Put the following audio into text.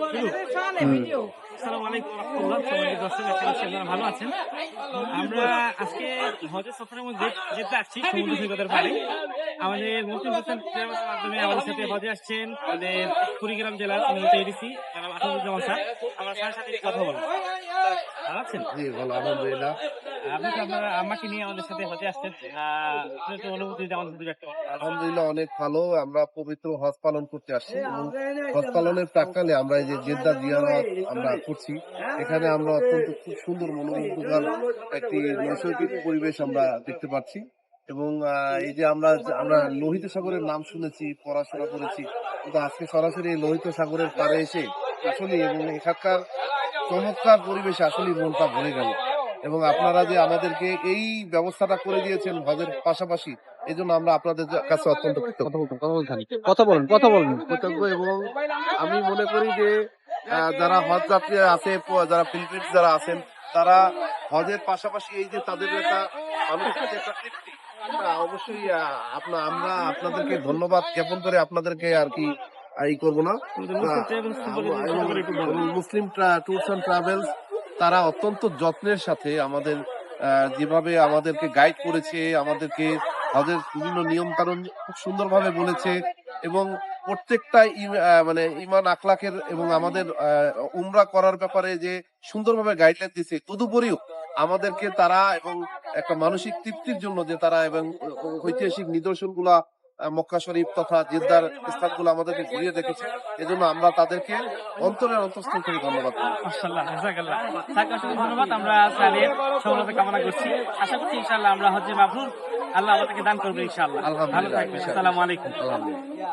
আসসালামু আলাইকুম রাহমাতুল্লাহ। সবাই দর্শক আছেন, আপনারা ভালো আছেন? আমরা আজকে হজের সফরের মধ্যে যেতে আসছি সমুদ্র সৈকতের পাড়ে। আমাদের মুসলিম হোসেন মাধ্যমে আমাদের সাথে হজে আসছেন আমাদের কুড়িগ্রাম জেলার এডিসি আসাদুজ্জামান স্যার। আমরা স্যারের সাথে কথা বলবো। ভালো আছেন? জি ভালো, আলহামদুলিল্লাহ। আপনি তো আপনারা আম্মাকে নিয়ে আমাদের সাথে হজে আসছেন, আপনার তো অনুভূতি আমাদের দুটো একটা বলেন। আলহামদুলিল্লাহ অনেক ভালো। আমরা পবিত্র হজ পালন করতে আসছি এবং হজ পালনের প্রাক্কালে আমরা এই যে জেদ্দা জিয়ারত আমরা করছি। এখানে আমরা অত্যন্ত খুব সুন্দর মনোমুগ্ধকর একটি নৈসর্গিক পরিবেশ আমরা দেখতে পাচ্ছি এবং এই যে আমরা আমরা লোহিত সাগরের নাম শুনেছি, পড়াশোনা করেছি, কিন্তু আজকে সরাসরি এই লোহিত সাগরের পাড়ে এসে আসলে এবং এখানকার চমৎকার পরিবেশে আসলে মনটা ভরে গেল। এবং আপনারা যে আমাদেরকে এই ব্যবস্থাটা করে দিয়েছেন হজের পাশাপাশি, এই জন্য আমরা আপনাদের কাছে অত্যন্ত কৃতজ্ঞ। কথা বলেন। কৃতজ্ঞ এবং আমি মনে করি যে যারা হজ যাত্রী আছে, যারা পিলগ্রিমস যারা আছেন, তারা হজের পাশাপাশি এই যে তাদের একটা মানসিক যে একটা তৃপ্তি, অবশ্যই আমরা আপনাদেরকে ধন্যবাদ জ্ঞাপন করে আপনাদেরকে আর কি ই করবো না। এবং মুসলিম ট্যুরস অ্যান্ড ট্রাভেলস তারা অত্যন্ত যত্নের সাথে আমাদের যেভাবে আমাদেরকে গাইড করেছে, আমাদেরকে হজের বিভিন্ন নিয়ম কানুন খুব সুন্দরভাবে বলেছে এবং প্রত্যেকটা মানে ইমান আখলাকের এবং আমাদের উমরা করার ব্যাপারে যে সুন্দরভাবে গাইডলাইন দিচ্ছে। তদুপরিও আমাদেরকে তারা এবং একটা মানসিক তৃপ্তির জন্য যে তারা এবং ঐতিহাসিক নিদর্শনগুলা মক্কা শরীফ তথা জেদ্দার স্থানগুলো আমাদেরকে ঘুরিয়ে দেখেছে। এজন্য আমরা তাদেরকে অন্তরের অন্তঃস্থল থেকে ধন্যবাদ করি। মাশাআল্লাহ, জাযাকাল্লাহ। স্যারকে অসংখ্য ধন্যবাদ। আমরা স্যারের সফলতা কামনা করছি। আশা করছি ইনশাআল্লাহ আমরা হজ্জে মাবরুর আল্লাহ আমাদেরকে দান করবে ইনশাআল্লাহ। ভালো আলহামদুলিল্লাহ। থাকবেন। আসসালামু আলাইকুম। আলহামদুলিল্লাহ।